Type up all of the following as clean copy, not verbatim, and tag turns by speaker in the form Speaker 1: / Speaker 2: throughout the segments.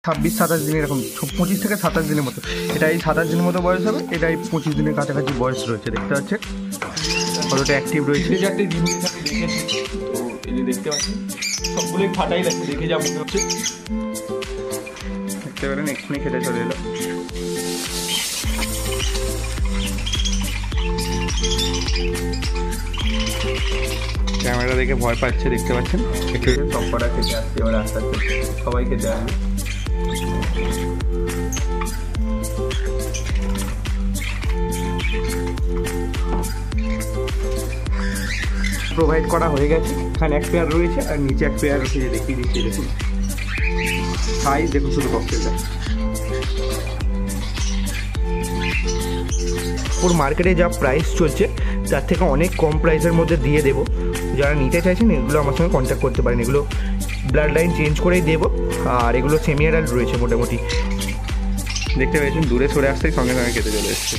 Speaker 1: 26-27 দিন এরকম 25 থেকে 27 দিনের মতো। এটা এই 27 দিনের মতো বয়স হবে, এটা এই 25 দিনের কাছাকাছি বয়স রয়েছে। দেখতে পাচ্ছেন কতটা অ্যাক্টিভ রয়েছে।
Speaker 2: যে একটা জিনিস আমি দেখেছি, তো এই যে দেখতে পাচ্ছি সবগুলোই ফাটাই লাগছে, দেখে যা মনে হচ্ছে।
Speaker 1: দেখতে পেলেন এক্ষুনি খেতে চলে এলো। ক্যামেরা দেখে ভয় পাচ্ছে, দেখতে পাচ্ছেন। একটু সব কটা খেতে আসছে, এবার আস্তে আস্তে সবাই খেতে আসবে। প্রোভাইড করা হয়ে গেছে। এখানে এক পেয়ার রয়েছে আর নিচে এক পেয়ার রয়েছে, দেখিয়ে দিচ্ছি। দেখুন সাইজ দেখুন শুধু ককটেলটা। ওর মার্কেটে যা প্রাইস চলছে তার থেকে অনেক কম প্রাইসের মধ্যে দিয়ে দেবো। যারা নিতে চাইছেন এগুলো আমার সঙ্গে কন্ট্যাক্ট করতে পারেন। এগুলো ব্লাড লাইন চেঞ্জ করেই দেবো, আর এগুলো সেমি অ্যাডাল্ট রয়েছে মোটামুটি। দেখতে পেয়েছেন দূরে সরে আসতেই সঙ্গে সঙ্গে খেতে চলে এসছে।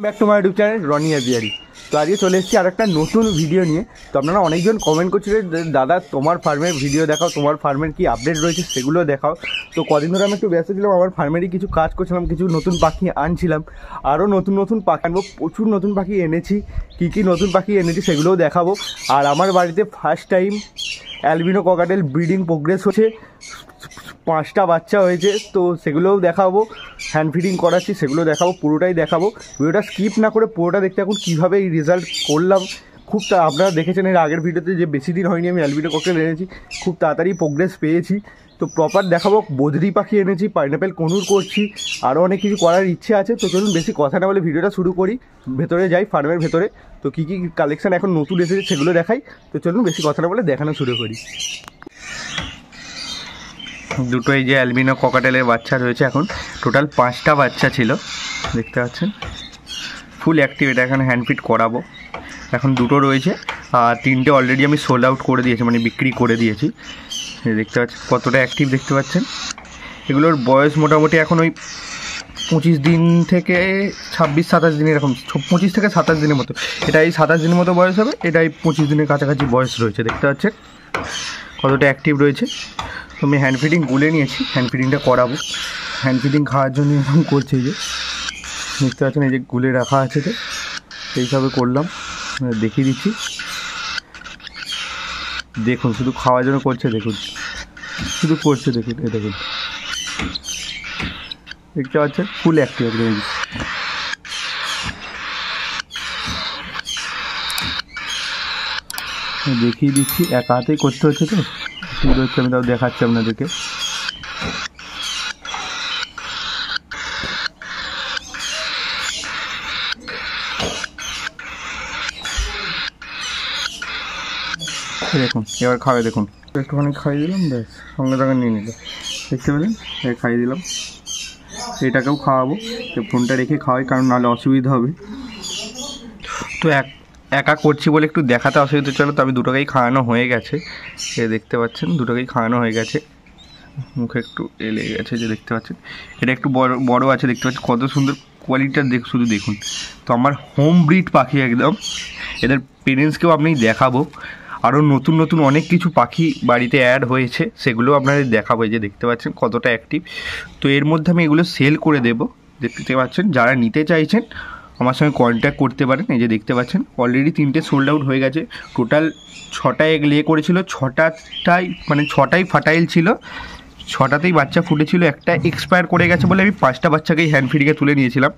Speaker 1: Back to my YouTube channel Roni aviary. তো আজকে চলে এসেছি আর একটা নতুন ভিডিও নিয়ে। তো আপনারা অনেকজন কমেন্ট করছিলেন দাদা তোমার ফার্মের ভিডিও দেখাও, তোমার ফার্মের কি আপডেট রয়েছে সেগুলো দেখাও। তো কদিন ধরে আমি একটু ব্যস্ত ছিলাম, আমার ফার্মেরই কিছু কাজ করছিলাম, কিছু নতুন পাখি আনছিলাম, আরও নতুন নতুন পাখি আনবো। প্রচুর নতুন পাখি এনেছি, কী নতুন পাখি এনেছি সেগুলোও দেখাবো। আর আমার বাড়িতে first time albino cockatiel breeding progress হচ্ছে, 5টা বাচ্চা হয়েছে, তো সেগুলোও দেখাবো। হ্যান্ড ফিডিং করাচ্ছি সেগুলো দেখাবো, পুরোটাই দেখাবো। ভিডিওটা স্কিপ না করে পুরোটা দেখতে এখন কীভাবে এই রেজাল্ট করলাম। খুব আপনারা দেখেছেন এর আগের ভিডিওতে যে বেশি দিন হয়নি আমি অ্যালবিনো ককাটেল এনেছি, খুব তাড়াতাড়ি প্রোগ্রেস পেয়েছি। তো প্রপার দেখাবো। বদ্রি পাখি এনেছি, পাইনাপেল কনুর করছি, আরও অনেক কিছু করার ইচ্ছে আছে। তো চলুন বেশি কথা না বলে ভিডিওটা শুরু করি, ভেতরে যাই ফার্মের ভেতরে। তো কী কী কালেকশান এখন নতুন এসেছে সেগুলো দেখাই। তো চলুন বেশি কথা না বলে দেখানো শুরু করি। দুটো এই যে অ্যালবিনো ককাটেলের বাচ্চা রয়েছে, এখন টোটাল 5টা বাচ্চা ছিল, দেখতে পাচ্ছেন ফুল অ্যাক্টিভ। এটা এখন হ্যান্ড ফিড করাবো। এখন দুটো রয়েছে, আর 3টে অলরেডি আমি সোল্ড আউট করে দিয়েছি, মানে বিক্রি করে দিয়েছি। দেখতে পাচ্ছেন কতটা অ্যাক্টিভ দেখতে পাচ্ছেন। এগুলোর বয়স মোটামুটি এখন ওই 25 দিন থেকে 26-27 দিন এরকম, 25 থেকে 27 দিনের মতো। এটা এই 27 দিনের মতো বয়স হবে, এটা এই 25 দিনের কাছাকাছি বয়স রয়েছে। দেখতে পাচ্ছেন কতটা অ্যাক্টিভ রয়েছে। তো আমি হ্যান্ড ফিডিং গুলে নিয়েছি, হ্যান্ড ফিডিংটা করাবো। হ্যান্ড ফিডিং খাওয়ার জন্য এরকম করছে, যে দেখতে পাচ্ছেন এই যে গুলে রাখা আছে, তো এইভাবে করলাম, দেখিয়ে দিচ্ছি। দেখুন শুধু খাওয়ার জন্য করছে, দেখুন শুধু করছে, দেখুন এ দেখুন দেখতে পাচ্ছেন ফুল অ্যাক্টিভ একদম। দেখিয়ে দিচ্ছি, এক হাতেই করতে হচ্ছে, তো সুন্দর হচ্ছে। আমি তাও দেখাচ্ছি আপনাদেরকে। দেখুন এবার খাওয়াই, দেখুন একটুখানি খাইয়ে দিলাম, ব্যাস সঙ্গে সঙ্গে নিয়ে নিল। দেখতে পেলেন খাইয়ে দিলাম। এটাকেও খাওয়াবো, ফোনটা রেখে খাওয়াই, কারণ নাহলে অসুবিধা হবে। তো একা করছি বলে একটু দেখাতে অসুবিধা চলো। তো আমি দুটোকেই খাওয়ানো হয়ে গেছে, এ দেখতে পাচ্ছেন দুটোকেই খাওয়ানো হয়ে গেছে। মুখে একটু লেগে গেছে, যে দেখতে পাচ্ছেন এটা একটু বড় আছে, দেখতে পাচ্ছেন কত সুন্দর কোয়ালিটিটা শুধু দেখুন। তো আমার হোম ব্রিড পাখি একদম, এদের পেরেন্টসকেও আপনি দেখাবো। আরও নতুন নতুন অনেক কিছু পাখি বাড়িতে অ্যাড হয়েছে, সেগুলো আপনাদের দেখাবো। যে দেখতে পাচ্ছেন কতটা অ্যাক্টিভ। তো এর মধ্যে আমি এগুলো সেল করে দেবো। দেখতে পাচ্ছেন যারা নিতে চাইছেন আমার সঙ্গে কন্ট্যাক্ট করতে পারেন। এই যে দেখতে পাচ্ছেন অলরেডি 3টে সোল্ড আউট হয়ে গেছে। টোটাল 6টা এগ লে করেছিল, 6টাই ফার্টাইল ছিল, 6টাতেই বাচ্চা ফুটেছিল। একটা এক্সপায়ার করে গেছে বলে আমি 5টা বাচ্চাকেই হ্যান্ড ফিডিংয়ে তুলে নিয়েছিলাম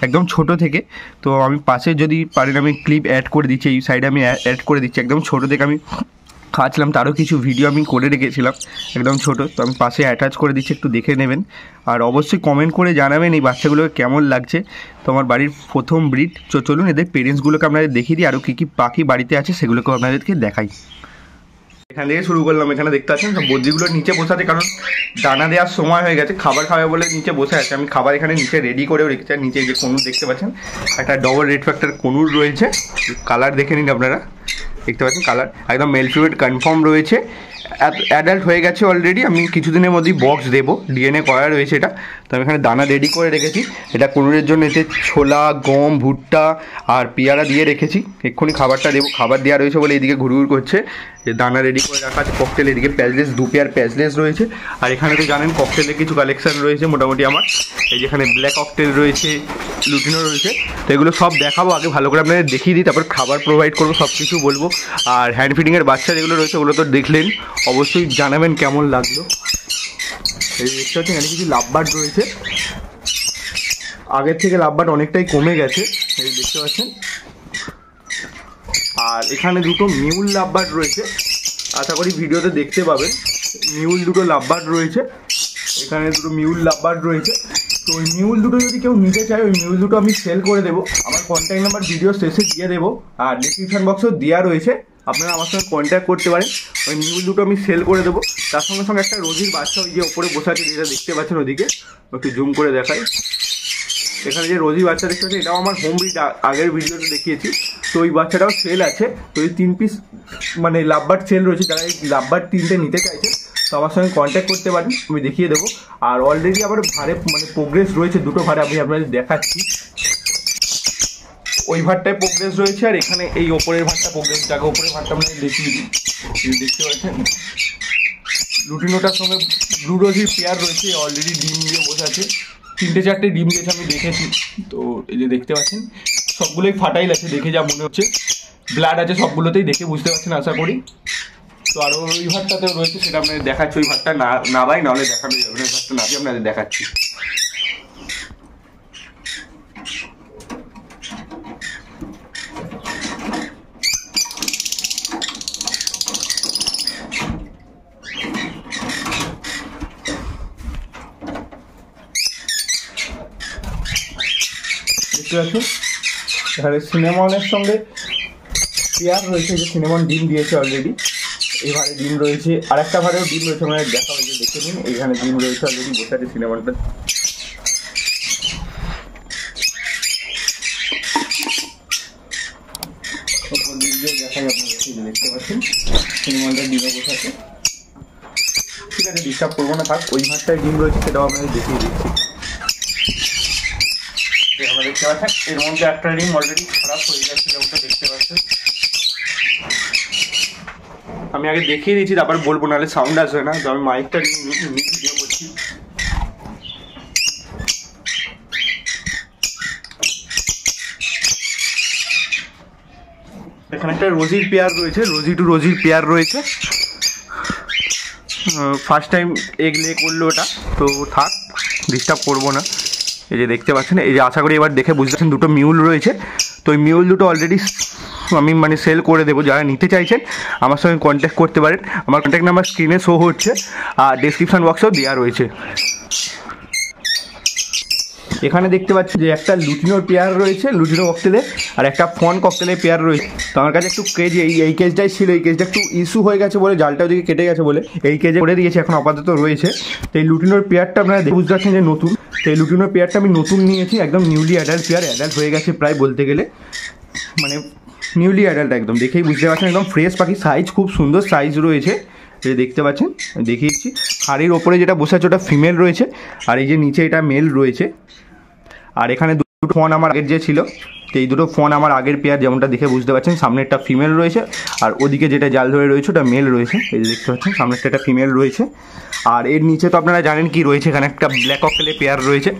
Speaker 1: একদম ছোট থেকে। তো আমি পাশে যদি পারেন আমি ক্লিপ অ্যাড করে দিচ্ছি, এই সাইডে আমি অ্যাড করে দিচ্ছি। একদম ছোট থেকে আমি খাওয়াচ্ছিলাম, তারও কিছু ভিডিও আমি করে রেখেছিলাম একদম ছোট, তো আমি পাশে অ্যাটাচ করে দিচ্ছি, একটু দেখে নেবেন। আর অবশ্যই কমেন্ট করে জানাবেন এই বাচ্চাগুলোকে কেমন লাগছে। তো আমার বাড়ির প্রথম ব্রিড। তো চলুন এদের পেরেন্টসগুলোকে আপনাদের দেখিয়ে দিই, আরও কী কী পাখি বাড়িতে আছে সেগুলোকেও আপনাদেরকে দেখাই। এখান থেকে শুরু করলাম। এখানে দেখতে পাচ্ছেন সব বদ্রিগুলো নিচে বসে আছে, কারণ দানা দেওয়ার সময় হয়ে গেছে, খাবার খাবে বলে নিচে বসে আছে। আমি খাবার এখানে নিচে রেডি করেও রেখেছি। আর নিচে যে কনুর দেখতে পাচ্ছেন, একটা ডবল রেড ফ্যাক্টর কনুর রয়েছে। কালার দেখে নিন আপনারা, দেখতে পাচ্ছেন কালার একদম মেল ফিমেল কনফার্ম রয়েছে। অ্যাডাল্ট হয়ে গেছে অলরেডি। আমি কিছুদিনের মধ্যেই বক্স দেবো, ডিএনএ করা রয়েছে এটা। তো আমি এখানে দানা রেডি করে রেখেছি। এটা কোনোরের জন্য এতে ছোলা, গম, ভুট্টা আর পেয়ারা দিয়ে রেখেছি। এক্ষুনি খাবারটা দেবো। খাবার দেওয়া রয়েছে বলে এদিকে ঘুরঘুর করছে। দানা রেডি করে রাখা আছে। ককটেল এদিকে প্যাচলেস, 2 পেয়ার প্যাচলেস রয়েছে। আর এখানে তো জানেন ককটেলের কিছু কালেকশন রয়েছে মোটামুটি আমার। এই যেখানে ব্ল্যাক ককটেল রয়েছে, লুটিনো রয়েছে। তো এগুলো সব দেখাবো, আগে ভালো করে আপনাদের দেখিয়ে দিই, তারপর খাবার প্রোভাইড করবো, সব কিছু বলবো। আর হ্যান্ড ফিডিংয়ের বাচ্চা যেগুলো রয়েছে ওগুলো তো দেখলেন, অবশ্যই জানাবেন কেমন লাগলো। এই দেখতে পাচ্ছেন এখানে কিছু লাভবার্ড রয়েছে। আগের থেকে লাভবার্ড অনেকটাই কমে গেছে, এই দেখতে পাচ্ছেন। আর এখানে দুটো মিউল লাভবার্ড রয়েছে, আশা করি ভিডিওতে দেখতে পাবেন। মিউল দুটো লাভবার্ড রয়েছে, এখানে দুটো মিউল লাভবার্ড রয়েছে। তো ওই মিউল দুটো যদি কেউ নিতে চায়, ওই মিউল দুটো আমি সেল করে দেবো। আমার কন্ট্যাক্ট নাম্বার ভিডিও শেষে দিয়ে দেবো, আর ডিসক্রিপশন বক্সেও দেওয়া রয়েছে, আপনারা আমার সঙ্গে কন্ট্যাক্ট করতে পারেন। ওই মিউল দুটো আমি সেল করে দেবো। তার সঙ্গে সঙ্গে একটা রোজির বাচ্চা ওই যে ওপরে বসে আছে, যেটা দেখতে পাচ্ছেন ওদিকে, একটু জুম করে দেখাই। এখানে যে রোজি বাচ্চা দেখতে পাচ্ছেন, এটাও আমার হোম ব্রিড, আগের ভিডিওতে দেখিয়েছি। তো ওই বাচ্চাটাও সেল আছে। তো এই 3 পিস মানে লাভবার্ড সেল রয়েছে। যারা এই লাভবার্ড 3টে নিতে চাইছে তো আমার সঙ্গে কন্ট্যাক্ট করতে পারেন, আমি দেখিয়ে দেবো। আর অলরেডি আমার ভারে মানে প্রোগ্রেস রয়েছে, দুটো ভারে আমি আপনাদের দেখাচ্ছি। ওই ভারটায় প্রোগ্রেস রয়েছে, আর এখানে এই ওপরের ভারটা প্রোগ্রেস, যাকে ওপরের ভারটা আপনাদের দেখিয়ে দিই। দেখতে পাচ্ছেন লুটিনোটার সঙ্গে ব্লু রোজির পেয়ার রয়েছে, অলরেডি ডিম দিয়ে বসে আছে। 3-4টে ডিম দিয়েছে আমি দেখেছি। তো এই যে দেখতে পাচ্ছেন সবগুলোই ফাটাইল আছে, দেখে যা মনে হচ্ছে। ব্লাড আছে সবগুলোতেই, দেখে বুঝতে পারছেন আশা করি। তো আরও ওই ভাতটাতেও রয়েছে, সেটা আপনাদের দেখাচ্ছি। ওই ভাতটা না ভাই, নাহলে দেখানো যাবে না। ওই ভাতটা না দিয়ে আপনাদের দেখাচ্ছি। দেখতে পাচ্ছেন এখানে সিনেমনের সঙ্গে পেয়ার রয়েছে, যে সিনেমন ডিম দিয়েছে অলরেডি। এবারে ডিম রয়েছে, আর একটা ভারেও ডিম রয়েছে, মানে দেখা হয়েছে, দেখে নিন। এইখানে ডিম রয়েছে অলরেডি, বসে আছে সিনেমনটা। দেখাই আপনাদের, দেখতে পাচ্ছেন সিনেমনটা ডিমে বসে আছে। ঠিক আছে, ডিস্টার্ব করবো না, থাক। ওই ভাতটায় ডিম রয়েছে, সেটাও আপনাদের দেখিয়ে দিচ্ছি। আমরা দেখতে পাচ্ছেন এর মধ্যে একটা ডিম অলরেডি খারাপ হয়ে গেছে, যেমনটা দেখতে পাচ্ছেন। আমি আগে দেখিয়ে দিচ্ছি, তারপর বলবো, নাহলে সাউন্ড আসবে না। তো আমি মাইকটা ভিডিও করছি। এখানে একটা রোজির পেয়ার রয়েছে, রোজির পেয়ার রয়েছে। ফার্স্ট টাইম এগ লে করলো ওটা, তো থাক, ডিস্টার্ব করবো না। এই যে দেখতে পাচ্ছেন, এই যে আশা করি এবার দেখে বুঝতে পারছেন দুটো মিউল রয়েছে। তো ওই মিউল দুটো অলরেডি আমি মানে সেল করে দেবো। যারা নিতে চাইছেন আমার সঙ্গে কন্ট্যাক্ট করতে পারেন। আমার কন্ট্যাক্ট নাম্বার স্ক্রিনে শো হচ্ছে, আর ডিসক্রিপশন বক্সেও দেওয়া রয়েছে। এখানে দেখতে পাচ্ছি যে একটা লুটিনোর পেয়ার রয়েছে, লুটিনো ককটেলে, আর একটা ফন ককটেলের পেয়ার রয়েছে। তো আমার কাছে একটু কেজ, এই কেজটাই ছিল। এই কেজটা একটু ইস্যু হয়ে গেছে বলে, জালটা ওদিকে কেটে গেছে বলে এই কেজে করে দিয়েছে, এখন আপাতত রয়েছে। তো এই লুটিনোর পেয়ারটা আপনারা বুঝতে পারছেন যে নতুন। তো এই লুটিনোর পেয়ারটা আমি নতুন নিয়েছি, একদম নিউলি অ্যাডাল্ট পেয়ার। অ্যাডাল্ট হয়ে গেছে প্রায় বলতে গেলে, মানে নিউলি অ্যাডাল্ট একদম। দেখেই বুঝতে পারছেন একদম ফ্রেশ পাখি। সাইজ খুব সুন্দর সাইজ রয়েছে, এই দেখতে পাচ্ছেন, দেখিয়েছি। হাড়ির ওপরে যেটা বসে আছে ওটা ফিমেল রয়েছে, আর এই যে নিচে এটা মেল রয়েছে। আর এখানে দুটো ফোন আমার আগের যে ছিল, তো এই দুটো ফোন আমার আগের পেয়ার, যেমনটা দেখে বুঝতে পারছেন। সামনেরটা ফিমেল রয়েছে, আর ওদিকে যেটা জাল ধরে রয়েছে ওটা মেল রয়েছে। এই যে দেখতে পাচ্ছেন সামনেরটা একটা ফিমেল রয়েছে। আর এর নিচে তো আপনারা জানেন কি রয়েছে, এখানে একটা ব্ল্যাক ককটেলের পেয়ার রয়েছে।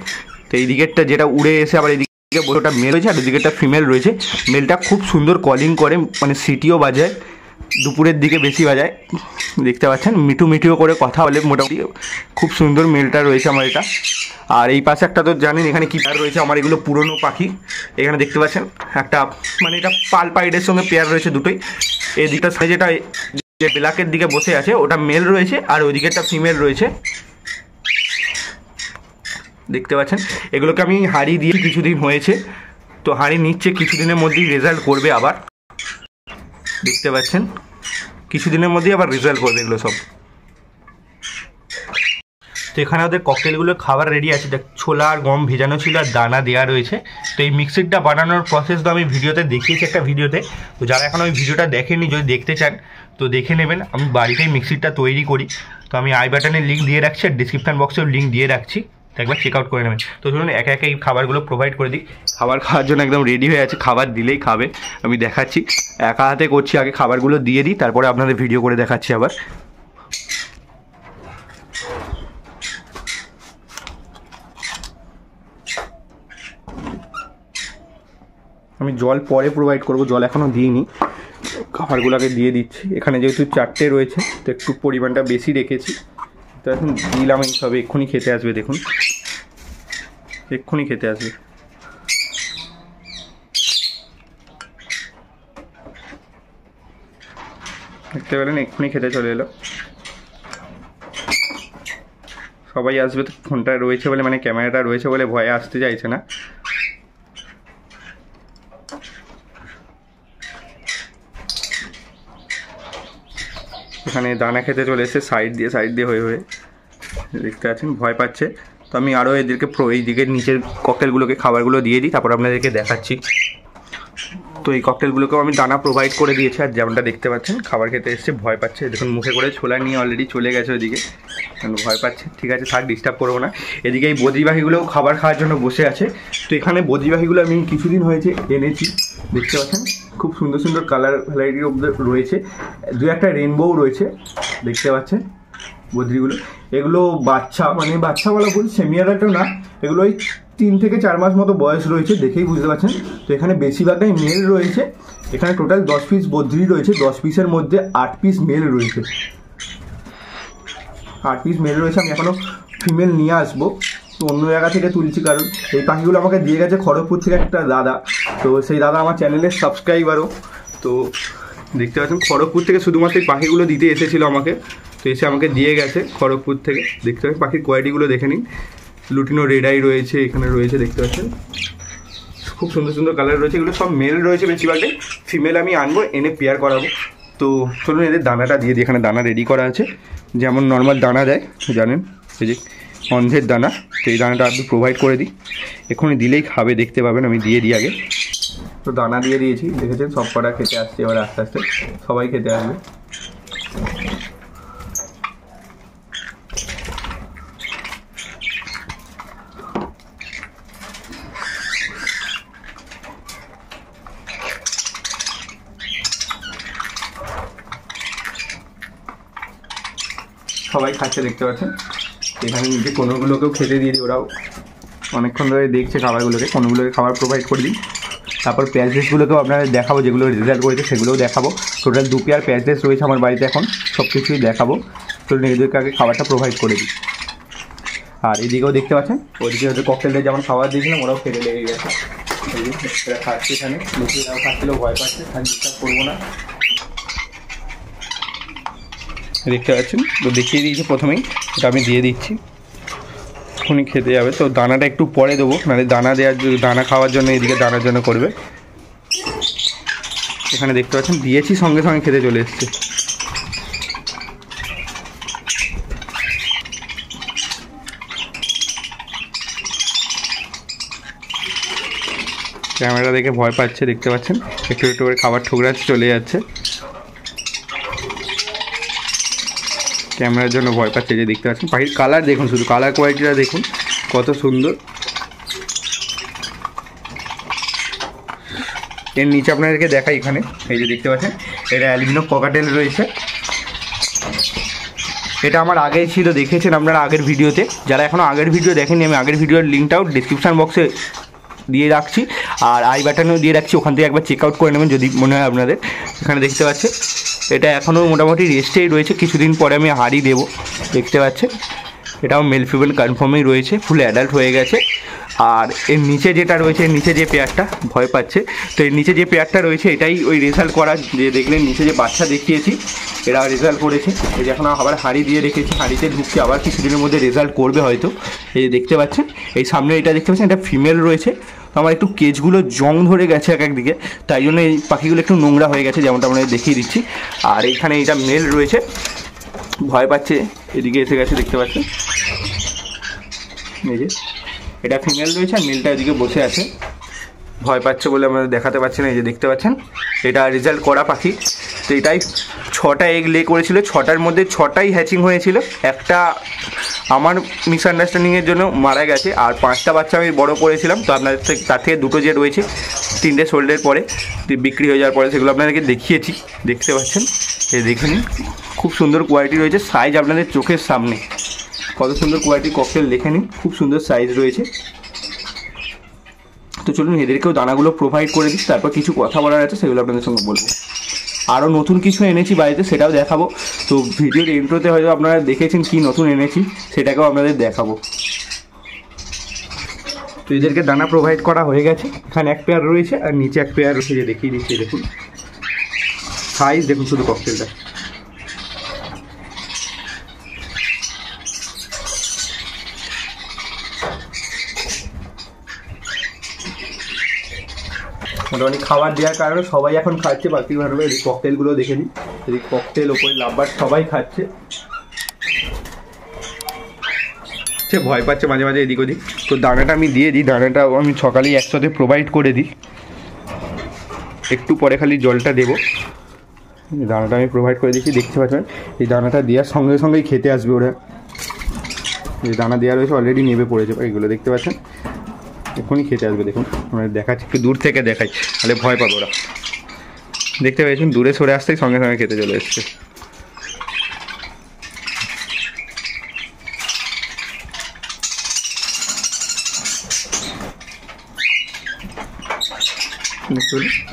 Speaker 1: তো এই দিকেরটা যেটা উড়ে এসে আবার এদিকে ওটা মেল রয়েছে, আর এদিকে একটা ফিমেল রয়েছে। মেলটা খুব সুন্দর কলিং করে, মানে সিটিও বাজায়, দুপুরের দিকে বেশি বাজায়। দেখতে পাচ্ছেন মিঠুও করে কথা বলে, মোটামুটি খুব সুন্দর মেলটা রয়েছে আমার এটা। আর এই পাশে একটা তো জানেন এখানে কি পেয়ার রয়েছে আমার, এগুলো পুরনো পাখি। এখানে দেখতে পাচ্ছেন একটা, মানে এটা পাল পাইডের সঙ্গে পেয়ার রয়েছে দুটোই। এই দিকটা যেটা যে ব্ল্যাকের দিকে বসে আছে ওটা মেল রয়েছে, আর ওইদিকে একটা ফিমেল রয়েছে, দেখতে পাচ্ছেন। এগুলোকে আমি হাঁড়ি দিয়ে কিছুদিন হয়েছে, তো হাঁড়ি নিচ্ছে, কিছুদিনের মধ্যেই রেজাল্ট করবে আবার। দেখতে পাচ্ছেন কিছুদিনের মধ্যেই আবার রেজাল্ট করবে এগুলো সব। তো এখানে ওদের ককটেলগুলো খাবার রেডি আছে, দেখ ছোলা আর গম ভেজানো ছিল আর দানা দেওয়া রয়েছে। তো এই মিক্সিরটা বানানোর প্রসেস তো আমি ভিডিওতে দেখিয়েছি একটা ভিডিওতে, তো যারা এখন ওই ভিডিওটা দেখেনি যদি দেখতে চান তো দেখে নেবেন। আমি বাড়িতেই মিক্সিরটা তৈরি করি, তো আমি আই বাটনের লিঙ্ক দিয়ে রাখছি আর ডিসক্রিপশন বক্সেও লিঙ্ক দিয়ে রাখছি, তো একবার চেক আউট করে নেবেন। তো চলুন একে একে এই খাবারগুলো প্রোভাইড করে দিই। খাবার খাওয়ার জন্য একদম রেডি হয়ে আছে, খাবার দিলেই খাবে, আমি দেখাচ্ছি। একা হাতে করছি, আগে খাবারগুলো দিয়ে দিই তারপরে আপনাদের ভিডিও করে দেখাচ্ছি আবার। আমি জল পরে প্রোভাইড করব, জল এখনও দিইনি, খাবারগুলোকে দিয়ে দিচ্ছি। এখানে যেহেতু 4টে রয়েছে তো একটু পরিমাণটা বেশি রেখেছি, তো এখন দিলাম। এই সবে এক্ষুনি খেতে আসবে, দেখুন এক্ষুনি খেতে আসবে। দেখতে পেলেন এক্ষুনি খেতে চলে এলো। সবাই আসবে, তো ফোনটা রয়েছে বলে মানে ক্যামেরাটা রয়েছে বলে ভয়ে আসতে চাইছে না। এখানে দানা খেতে চলে এসে সাইড দিয়ে হয়ে দেখতে পাচ্ছেন, ভয় পাচ্ছে। তো আমি আরও এদেরকে এই দিকের নিচের ককটেলগুলোকে খাবারগুলো দিয়ে দিই, তারপর আপনাদেরকে দেখাচ্ছি। তো এই ককটেলগুলোকেও আমি দানা প্রোভাইড করে দিয়েছি, আর যেমনটা দেখতে পাচ্ছেন খাবার খেতে এসছে, ভয় পাচ্ছে। দেখুন মুখে করে ছোলা নিয়ে অলরেডি চলে গেছে ওইদিকে, ভয় পাচ্ছে। ঠিক আছে থাক, ডিস্টার্ব করবো না। এদিকে এই বদ্রি পাখিগুলোও খাবার খাওয়ার জন্য বসে আছে। তো এখানে বদ্রি পাখিগুলো আমি কিছুদিন হয়েছে এনেছি, দেখতে পাচ্ছেন খুব সুন্দর সুন্দর কালার ভ্যারাইটি রয়েছে, 2-1টা রেনবোও রয়েছে, দেখতে পাচ্ছেন বদ্রিগুলো। এগুলো বাচ্চা, মানে বাচ্চা বলা ভুল, সেমি অ্যাডাল্টও না, এগুলো ওই 3 থেকে 4 মাস মতো বয়স রয়েছে, দেখেই বুঝতে পারছেন। তো এখানে বেশিরভাগটাই মেল রয়েছে। এখানে টোটাল 10 পিস বদ্রি রয়েছে, 10 পিসের মধ্যে 8 পিস মেল রয়েছে, 8 পিস মেল রয়েছে। আমি এখনও ফিমেল নিয়ে আসবো, তো অন্য জায়গা থেকে তুলছি, কারণ এই পাখিগুলো আমাকে দিয়ে গেছে খড়গপুর থেকে একটা দাদা। তো সেই দাদা আমার চ্যানেলের সাবস্ক্রাইবারও। তো দেখতে পাচ্ছেন খড়গপুর থেকে শুধুমাত্র এই পাখিগুলো দিতে এসেছিলো আমাকে, তো এসে আমাকে দিয়ে গেছে খড়গপুর থেকে। দেখতে পাচ্ছেন পাখির কোয়ালিটিগুলো দেখে নিন, লুটিনো রেড আই রয়েছে, এখানে রয়েছে দেখতে পাচ্ছেন, খুব সুন্দর সুন্দর কালার রয়েছে। এগুলো সব মেল রয়েছে বেশিরভাগটাই, ফিমেল আমি আনবো, এনে পেয়ার করাবো। তো চলুন এদের দানাটা দিয়ে দিই। এখানে দানা রেডি করা আছে, যেমন নর্মাল দানা দেয় জানেন, এই যে অন্ধের দানা, তো এই দানাটা আপনি প্রোভাইড করে দিই, এক্ষুনি দিলেই খাবে, দেখতে পাবেন। আমি দিয়ে দিই আগে। তো দানা দিয়ে দিয়েছি, দেখেছেন সব কটা খেতে আসছে, এবার আস্তে আস্তে সবাই খেতে আসবে। সবাই খাচ্ছে দেখতে পাচ্ছেন। এখানে নিচে কোনোগুলোকেও খেতে দিয়ে দিই, ওরাও অনেকক্ষণ ধরে দেখছে খাবারগুলোকে, কোনোগুলোকে খাবার প্রোভাইড করে দিই। তারপর প্যাচডেসগুলোকেও আপনাদের দেখাবো, যেগুলো রেজাল্ট করেছে সেগুলোও দেখাবো। টোটাল 2 পেয়ার প্যাচডেস রয়েছে আমার বাড়িতে এখন, সব কিছুই দেখাবো। তো এদেরকে আগে খাবারটা প্রোভাইড করে দিই। আর এদিকেও দেখতে পাচ্ছেন, ওইদিকে ওদের ককটেলদের যেমন খাবার দিয়েছিলাম ওরাও খেতে লেগে গেছে, এরা খাচ্ছে এখানে, লুচিরাও খাচ্ছিলো, ভয় পাচ্ছে, খান ডিস্টার্ব করবো না। দেখতে পাচ্ছেন, তো দেখিয়ে দিয়েছি প্রথমেই, এটা আমি দিয়ে দিচ্ছি, এখনই খেতে যাবে। তো দানাটা একটু পরে দেবো, নাহলে দানা খাওয়ার জন্য এদিকে দানার জন্য করবে। এখানে দেখতে পাচ্ছেন দিয়েছি, সঙ্গে সঙ্গে খেতে চলে এসছে। ক্যামেরা দেখে ভয় পাচ্ছে, দেখতে পাচ্ছেন একটু একটু করে খাবার ঠোকরাচ্ছে, চলে যাচ্ছে। ক্যামেরার জন্য ভয় পাচ্ছে, যে দেখতে পাচ্ছেন পাখির কালার দেখুন, শুধু কালার কোয়ালিটিটা দেখুন কত সুন্দর। এর নিচে আপনাদেরকে দেখাই, এখানে এই যে দেখতে পাচ্ছেন এটা অ্যালবিনো ককাটেল রয়েছে। এটা আমার আগেই ছিল, দেখেছেন আপনারা আগের ভিডিওতে। যারা এখনও আগের ভিডিও দেখেনি, আমি আগের ভিডিওর লিঙ্কটাও ডিসক্রিপশান বক্সে দিয়ে রাখছি, আর আই বাটনেও দিয়ে রাখছি, ওখান থেকে একবার চেক আউট করে নেবেন যদি মনে হয় আপনাদের। এখানে দেখতে পাচ্ছেন এটা এখনও মোটামুটি রেস্টেই রয়েছে, কিছুদিন পরে আমি হাড়ি দেবো, দেখতে পাচ্ছেন। এটাও মেল ফিমেল কনফার্মেই রয়েছে, ফুল অ্যাডাল্ট হয়ে গেছে। আর এর নিচে যেটা রয়েছে, এর নিচে যে পেয়ারটা ভয় পাচ্ছে, তো এর নিচে যে পেয়ারটা রয়েছে এটাই ওই রেজাল্ট করা, যে দেখলেন নিচে যে বাচ্চা দেখিয়েছি এরা রেজাল্ট করেছে। এই যে এখন আবার হাঁড়ি দিয়ে রেখেছি, হাঁড়িতে ঢুকছে, আবার কিছুদিনের মধ্যে রেজাল্ট করবে হয়তো। এই যে দেখতে পাচ্ছেন এই সামনে এটা দেখতে পাচ্ছেন, এটা ফিমেল রয়েছে। তো আমার একটু কেজগুলো জং ধরে গেছে এক একদিকে, তাই জন্য এই পাখিগুলো একটু নোংরা হয়ে গেছে, যেমনটা আমরা দেখিয়ে দিচ্ছি। আর এইখানে এটা মেল রয়েছে, ভয় পাচ্ছে, এদিকে এসে গেছে দেখতে পাচ্ছেন। এই যে এটা ফিমেল রয়েছে আর মেলটা এদিকে বসে আছে, ভয় পাচ্ছে বলে আমরা দেখাতে পাচ্ছি না। এই যে দেখতে পাচ্ছেন এটা রেজাল্ট করা পাখি। তো এটাই 6টা এগ লে করেছিল, 6টার মধ্যে 6টাই হ্যাচিং হয়েছিল, একটা আমার মিসআন্ডারস্ট্যান্ডিংয়ের জন্য মারা গেছে, আর 5টা বাচ্চা আমি বড় করেছিলাম। তো আপনাদের তার থেকে 2টো যে রয়েছে 3টে সোল্ডের পরে বিক্রি হয়ে যাওয়ার পরে সেগুলো আপনাদেরকে দেখিয়েছি, দেখতে পাচ্ছেন। এই দেখে নিন, খুব সুন্দর কোয়ালিটি রয়েছে, সাইজ আপনাদের চোখের সামনে কত সুন্দর কোয়ালিটি ককটেল, দেখে নিন খুব সুন্দর সাইজ রয়েছে। তো চলুন এদেরকেও দানাগুলো প্রোভাইড করে দিই, তারপর কিছু কথা বলার আছে সেগুলো আপনাদের সঙ্গে বলবো। আরও নতুন কিছু এনেছি বাড়িতে, সেটাও দেখাবো। তো ভিডিওর ইন্ট্রোতে হয়তো আপনারা দেখেছেন কি নতুন এনেছি, সেটাকেও আপনাদের দেখাবো। তো এদেরকে দানা প্রোভাইড করা হয়ে গেছে, এখানে এক পেয়ার রয়েছে আর নিচে এক পেয়ার রয়েছে, যে দেখিয়ে দিচ্ছি। দেখুন সাইজ দেখুন শুধু ককটেলটা। মোটামুটি খাবার দেওয়ার কারণে সবাই এখন খাচ্ছে বাকি ভাবে। এই ককটেলগুলো দেখে নিই, এই ককটেল ওপরে লাভবার সবাই খাচ্ছে, সে ভয় পাচ্ছে মাঝে মাঝে এদিক ওদিক। তো দানাটা আমি দিয়ে দিই, দানাটাও আমি সকালেই একসাথে প্রোভাইড করে দিই, একটু পরে খালি জলটা দেবো। দানাটা আমি প্রোভাইড করে দিচ্ছি, দেখতে পাচ্ছেন এই দানাটা দেওয়ার সঙ্গে সঙ্গেই খেতে আসবে ওরা। এই দানা দেওয়া রয়েছে অলরেডি নেমে পড়েছে, এইগুলো দেখতে পাচ্ছেন এখনই খেতে আসবে। দেখুন আমরা দেখাচ্ছি, একটু দূর থেকে দেখাই, তাহলে ভয় পাবে ওরা। দেখতে পেয়েছেন দূরে সরে আসতেই সঙ্গে সঙ্গে খেতে চলে এসছে।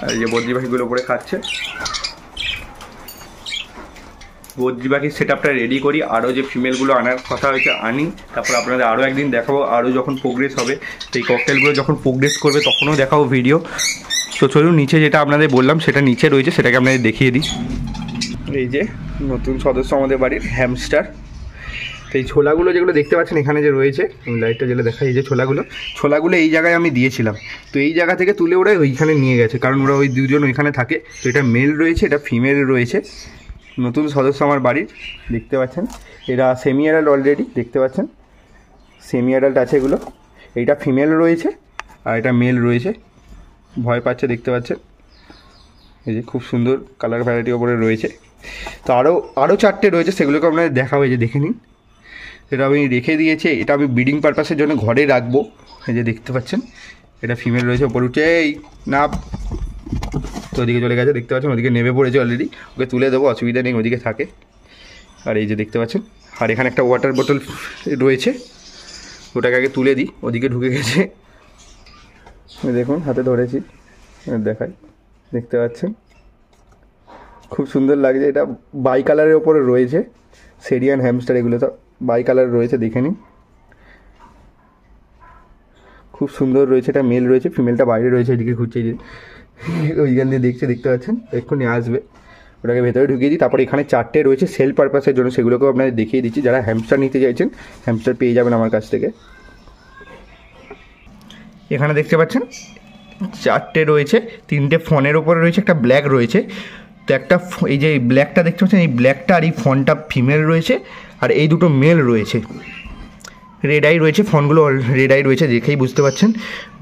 Speaker 1: আর যে বদ্রি পাখিগুলো উপরে খাচ্ছে, বদ্রি পাখির সেট আপটা রেডি করি, আরও যে ফিমেলগুলো আনার কথা হয়েছে আনি, তারপর আপনাদের আরও একদিন দেখাবো, আরও যখন প্রোগ্রেস হবে, এই ককটেলগুলো যখন প্রোগ্রেস করবে তখনও দেখাবো ভিডিও। তো চলুন নিচে যেটা আপনাদের বললাম সেটা নিচে রয়েছে, সেটাকে আপনাদের দেখিয়ে দিই। এই যে নতুন সদস্য আমাদের বাড়ির হ্যামস্টার। তো এই ছোলাগুলো যেগুলো দেখতে পাচ্ছেন এখানে যে রয়েছে, লাইটটা যেটা দেখাই, এই যে ছোলাগুলো এই জায়গায় আমি দিয়েছিলাম। তো এই জায়গা থেকে তুলে ওরা ওইখানে নিয়ে গেছে, কারণ ওরা ওই দুজন ওইখানে থাকে। তো এটা মেল রয়েছে, এটা ফিমেল রয়েছে, নতুন সদস্য আমার বাড়ির, দেখতে পাচ্ছেন। এরা সেমি অ্যাডাল্ট অলরেডি, দেখতে পাচ্ছেন সেমি অ্যাডাল্ট আছে এগুলো। এইটা ফিমেল রয়েছে আর এটা মেল রয়েছে, ভয় পাচ্ছে দেখতে পাচ্ছেন। এই যে খুব সুন্দর কালার ভ্যারাইটি ওপরে রয়েছে। তো আরও 4টে রয়েছে, সেগুলোকে আপনাদের দেখাবো। এই যে দেখে নিন, এটা আমি রেখে দিয়েছি, এটা আমি ব্রিডিং পারপাসের জন্য ঘরে রাখবো। এই যে দেখতে পাচ্ছেন এটা ফিমেল রয়েছে, ওপর উঠে এই না, তো ওদিকে চলে গেছে, দেখতে পাচ্ছেন ওদিকে নেমে পড়েছে অলরেডি, ওকে তুলে দেবো, অসুবিধা নেই, ওদিকে থাকে। আর এই যে দেখতে পাচ্ছেন, আর এখানে একটা ওয়াটার বোতল রয়েছে, ওটাকে আগে তুলে দিই, ওদিকে ঢুকে গেছে। দেখুন হাতে ধরেছি, দেখাই, দেখতে পাচ্ছেন খুব সুন্দর লাগছে। এটা বাই কালারের ওপরে রয়েছে, সেরিয়ান হ্যামস্টার, এগুলো তো বাই কালার রয়েছে, দেখে নিন খুব সুন্দর রয়েছে। এটা মেল রয়েছে, ফিমেলটা বাইরে রয়েছে, এদিকে ঘুরছে, ওইখান দিয়ে দেখতে পাচ্ছেন, এক্ষুনি আসবে। ওটাকে ভেতরে ঢুকিয়ে দিই। তারপর এখানে 4টে রয়েছে সেল পারপাসের জন্য, সেগুলোকেও আপনাদের দেখিয়ে দিচ্ছি। যারা হ্যামস্টার নিতে চাইছেন হ্যামস্টার পেয়ে যাবেন আমার কাছ থেকে। এখানে দেখতে পাচ্ছেন 4টে রয়েছে, 3টে ফোনের ওপরে রয়েছে, একটা ব্ল্যাক রয়েছে। তো একটা এই যে ব্ল্যাকটা দেখতে পাচ্ছেন, এই ব্ল্যাকটা আর এই ফোনটা ফিমেল রয়েছে, আর এই দুটো মেল রয়েছে। রেড আই রয়েছে, ফোনগুলো রেড আই রয়েছে, দেখেই বুঝতে পারছেন।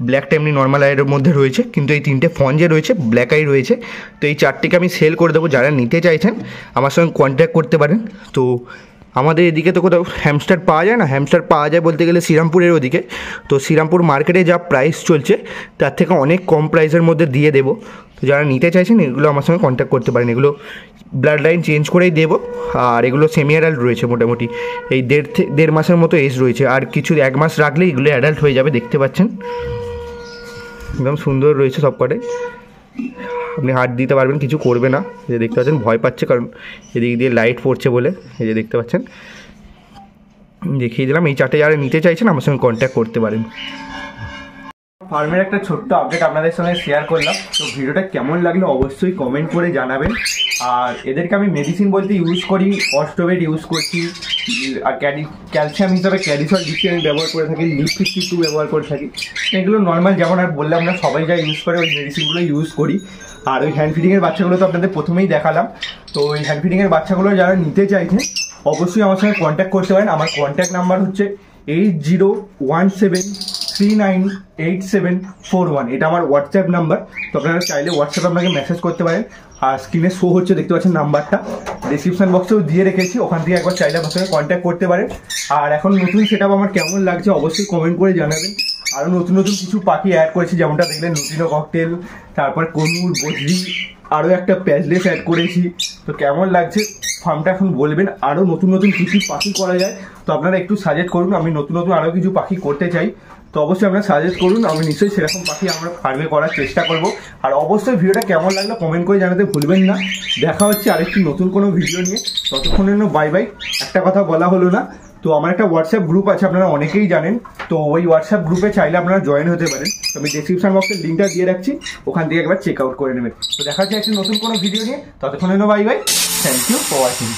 Speaker 1: ব্ল্যাকটা এমনি নর্মাল আইয়ের মধ্যে রয়েছে, কিন্তু এই 3টে ফোন যে রয়েছে ব্ল্যাক আই রয়েছে। তো এই 4টিকে আমি সেল করে দেবো, যারা নিতে চাইছেন আমার সঙ্গে কন্ট্যাক্ট করতে পারেন। তো আমাদের এদিকে তো কোথাও হ্যামস্টার পাওয়া যায় না, হ্যামস্টার পাওয়া যায় বলতে গেলে শ্রীরামপুরের ওদিকে। তো শ্রীরামপুর মার্কেটে যা প্রাইস চলছে তার থেকে অনেক কম প্রাইসের মধ্যে দিয়ে দেবো। তো যারা নিতে চাইছেন এগুলো আমার সঙ্গে কন্ট্যাক্ট করতে পারেন। এগুলো ব্লাড লাইন চেঞ্জ করেই দেবো, আর এগুলো সেমি অ্যাডাল্ট রয়েছে, মোটামুটি এই দেড় মাসের মতো এজ রয়েছে, আর কিছু 1 মাস রাখলে এগুলো অ্যাডাল্ট হয়ে যাবে। দেখতে পাচ্ছেন একদম সুন্দর রয়েছে সব কটাই, আপনি হাত দিতে পারবেন, কিছু করবে না। এই যে দেখতে পাচ্ছেন ভয় পাচ্ছে, কারণ এদিক দিয়ে লাইট পড়ছে বলে। এই যে দেখতে পাচ্ছেন, দেখিয়ে দিলাম। এই 4টে যারা নিতে চাইছেন আমার সঙ্গে কন্ট্যাক্ট করতে পারেন। ফার্মের একটা ছোট্ট আপডেট আপনাদের সঙ্গে শেয়ার করলাম। তো ভিডিওটা কেমন লাগলো অবশ্যই কমেন্ট করে জানাবেন। আর এদেরকে আমি মেডিসিন বলতে ইউজ করি, অস্টোবেট ইউজ করছি, আর ক্যালসিয়াম হিসাবে ক্যাডিসল ডিসি আমি ব্যবহার করে থাকি, লিপ 52 ব্যবহার করে থাকি। এগুলো নর্মাল যেমন আর বললাম না, সবাই যা ইউজ করে ওই মেডিসিনগুলো ইউজ করি। আর ওই হ্যান্ড ফিডিংয়ের বাচ্চাগুলো তো আপনাদের প্রথমেই দেখালাম। তো ওই হ্যান্ড ফিডিংয়ের বাচ্চাগুলো যারা নিতে চাইছেন অবশ্যই আমার সঙ্গে কন্ট্যাক্ট করতে পারেন। আমার কন্ট্যাক্ট নাম্বার হচ্ছে 8017398741। এটা আমার হোয়াটসঅ্যাপ নাম্বার, তো আপনারা চাইলে হোয়াটসঅ্যাপে আপনাকে মেসেজ করতে পারেন। আর স্ক্রিনে শো হচ্ছে, দেখতে পাচ্ছেন নাম্বারটা, ডিসক্রিপশন বক্সেও দিয়ে রেখেছি, ওখান থেকে একবার চাইলে আপনার সঙ্গে কন্ট্যাক্ট করতে পারেন। আর এখন নতুন সেটআপ আমার কেমন লাগছে অবশ্যই কমেন্ট করে জানাবেন। আরও নতুন নতুন কিছু পাখি অ্যাড করেছি, যেমনটা দেখলেন লুটিনো ককটেল, তারপর কনুর, বজরি, আরও একটা প্যাজলেস অ্যাড করেছি। তো কেমন লাগছে ফার্মটা এখন বলবেন। আরও নতুন নতুন কিছু পাখি করা যায়, তো আপনারা একটু সাজেস্ট করুন। আমি নতুন নতুন আরও কিছু পাখি করতে চাই, তো অবশ্যই আপনারা সাজেস্ট করুন। আমি নিশ্চয়ই সেরকম পাখি আমরা ফার্মে করার চেষ্টা করব। আর অবশ্যই ভিডিওটা কেমন লাগলো কমেন্ট করে জানাতে ভুলবেন না। দেখা হচ্ছে আরেকটি নতুন কোনো ভিডিও নিয়ে, ততক্ষণের জন্য বাই বাই। একটা কথা বলা হলো না, তো আমার একটা হোয়াটসঅ্যাপ গ্রুপ আছে, আপনারা অনেকেই জানেন, তো ওই হোয়াটসঅ্যাপ গ্রুপে চাইলে আপনারা জয়েন হতে পারেন। তো আমি ডেসক্রিপশন বক্সের লিঙ্কটা দিয়ে রাখছি, ওখান থেকে একবার চেক আউট করে নেবেন। তো দেখা হচ্ছে একটা নতুন কোনো ভিডিও নিয়ে, ততক্ষণের জন্য bye bye. Thank you for watching.